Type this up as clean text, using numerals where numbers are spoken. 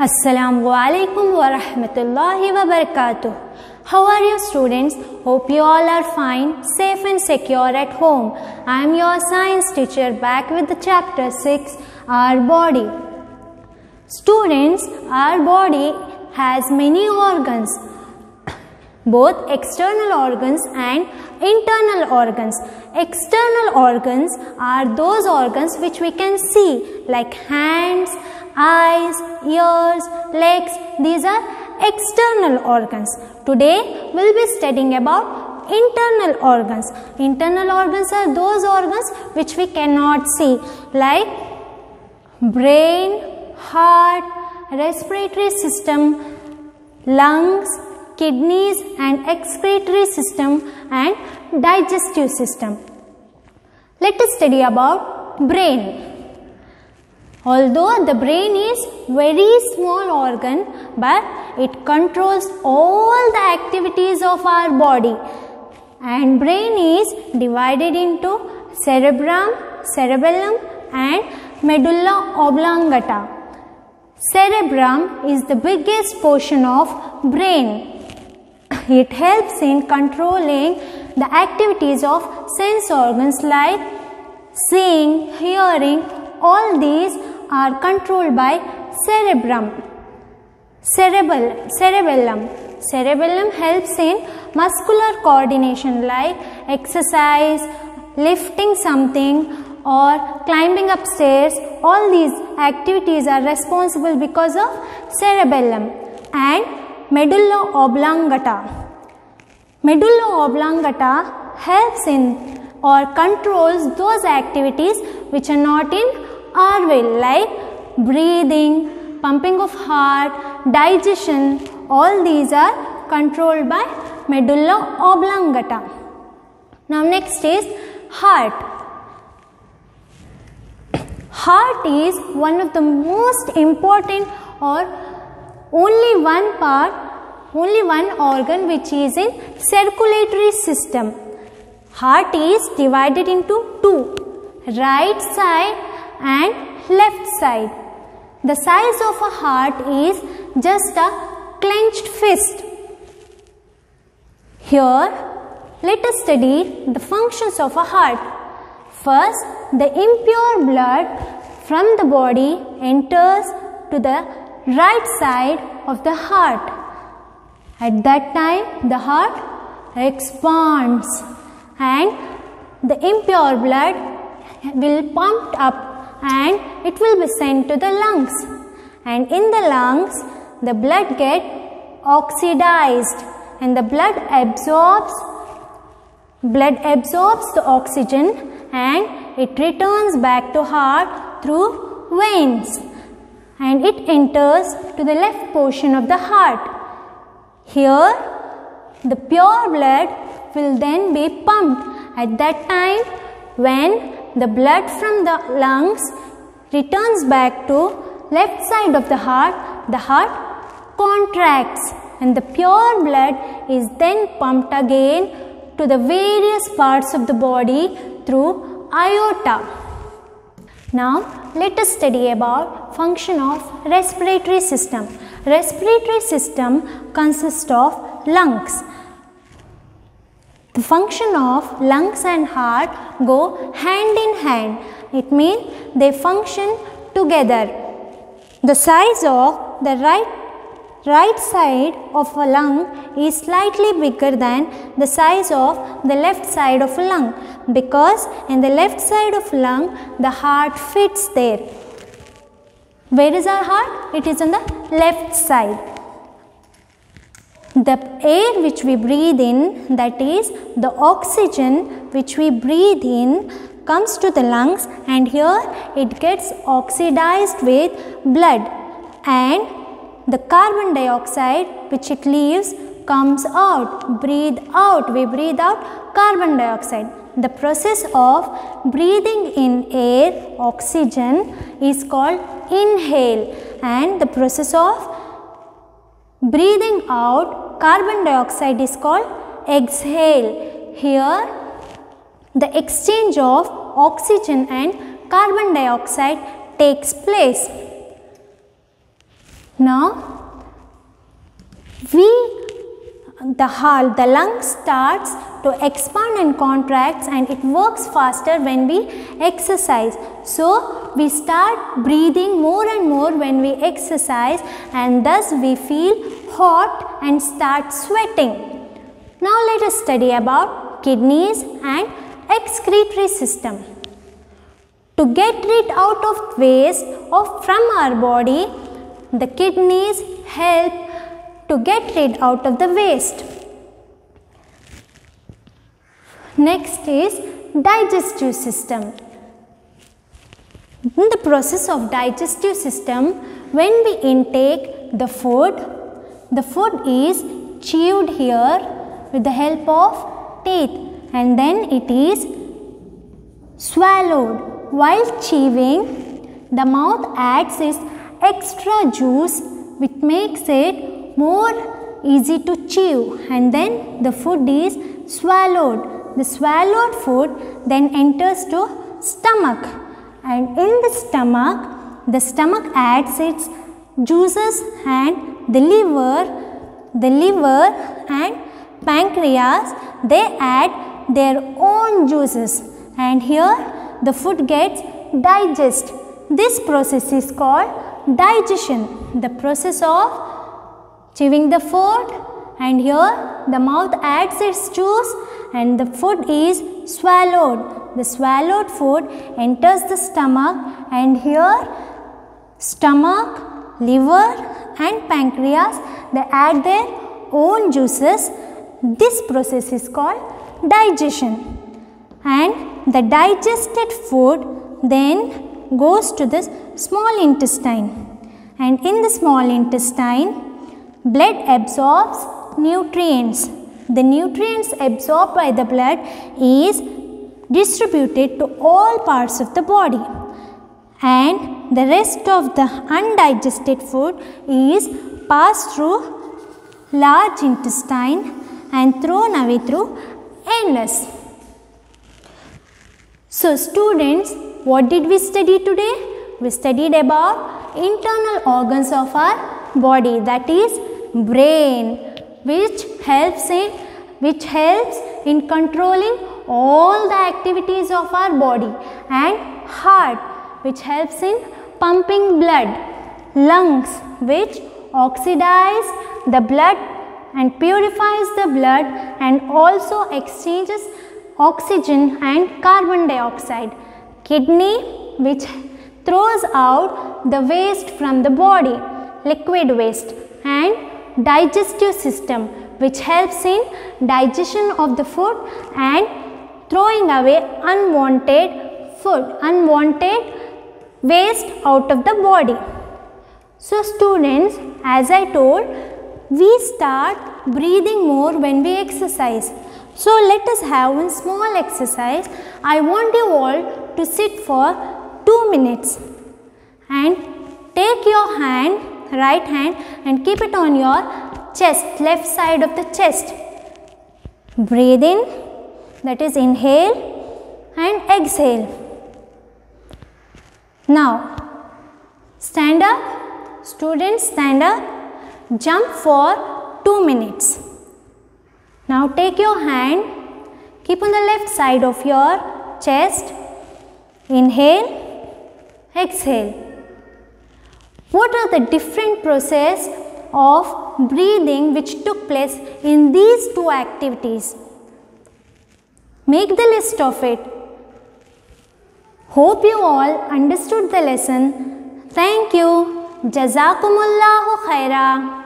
Assalamu alaikum wa rahmatullahi wa barakatuh. How are you students? Hope you all are fine, safe and secure at home. I am your science teacher back with the chapter 6, our body. Students, our body has many organs, both external organs and internal organs. External organs are those organs which we can see, like hands, eyes, ears, legs. These are external organs. Today we will be studying about internal organs. Internal organs are those organs which we cannot see, like brain, heart, respiratory system, lungs, kidneys and excretory system and digestive system. Let us study about brain. Although the brain is very small organ, but it controls all the activities of our body, and brain is divided into cerebrum, cerebellum and medulla oblongata. Cerebrum is the biggest portion of brain. It helps in controlling the activities of sense organs like seeing, hearing. All these are controlled by cerebrum. Cerebellum helps in muscular coordination like exercise, lifting something or climbing upstairs. All these activities are responsible because of cerebellum. And medulla oblongata. Medulla oblongata helps in or controls those activities which are not in our will, like breathing, pumping of heart, digestion. All these are controlled by medulla oblongata. Now next is heart. Heart is one of the most important or only one organ which is in circulatory system. Heart is divided into two, right side and left side. The size of a heart is just a clenched fist. Here, let us study the functions of a heart. First, the impure blood from the body enters to the right side of the heart. At that time, the heart expands and the impure blood will pumped up and it will be sent to the lungs. And in the lungs, the blood gets oxidized and the blood absorbs the oxygen and it returns back to heart through veins and it enters to the left portion of the heart. Here, the pure blood will then be pumped. At that time, when the blood from the lungs returns back to left side of the heart contracts and the pure blood is then pumped again to the various parts of the body through aorta. Now let us study about function of respiratory system. Respiratory system consists of lungs. The function of lungs and heart go hand in hand. It means they function together. The size of the right side of a lung is slightly bigger than the size of the left side of a lung, because in the left side of lung the heart fits there. Where is our heart? It is on the left side. The air which we breathe in, that is the oxygen which we breathe in, comes to the lungs and here it gets oxidized with blood, and the carbon dioxide which it leaves comes out. Breathe out. We breathe out carbon dioxide. The process of breathing in air, oxygen, is called inhale, and the process of breathing out carbon dioxide is called exhale. Here, the exchange of oxygen and carbon dioxide takes place. Now the lung starts to expand and contracts, and it works faster when we exercise. So we start breathing more and more when we exercise, and thus we feel hot and start sweating. Now let us study about kidneys and excretory system. To get rid out of waste from our body, the kidneys help to get rid out of the waste. Next is digestive system. In the process of digestive system, when we intake the food is chewed here with the help of teeth, and then it is swallowed. While chewing, the mouth adds its extra juice which makes it more easy to chew, and then the food is swallowed. The swallowed food then enters to stomach, and in the stomach adds its juices, and the liver and pancreas, they add their own juices, and here the food gets digested. This process is called digestion. The process of chewing the food, and here the mouth adds its juice and the food is swallowed. The swallowed food enters the stomach, and here stomach, liver and pancreas, they add their own juices. This process is called digestion, and the digested food then goes to the small intestine, and in the small intestine blood absorbs nutrients. The nutrients absorbed by the blood is distributed to all parts of the body, and the rest of the undigested food is passed through large intestine and thrown away through anus. So students, what did we study today? We studied about internal organs of our body, that is brain, which helps in controlling all the activities of our body, and heart, which helps in pumping blood, lungs, which oxidize the blood and purifies the blood and also exchanges oxygen and carbon dioxide, kidney, which throws out the waste from the body, liquid waste, and digestive system, which helps in digestion of the food and throwing away unwanted waste out of the body. So students, as I told, we start breathing more when we exercise. So let us have one small exercise. I want you all to sit for 2 minutes and take your hand, right hand, and keep it on your chest, left side of the chest. Breathe in, that is inhale and exhale. Now stand up, students, stand up, jump for 2 minutes. Now take your hand, keep on the left side of your chest, inhale, exhale. What are the different processes of breathing which took place in these two activities? Make the list of it. Hope you all understood the lesson. Thank you. Jazakumullahu khaira.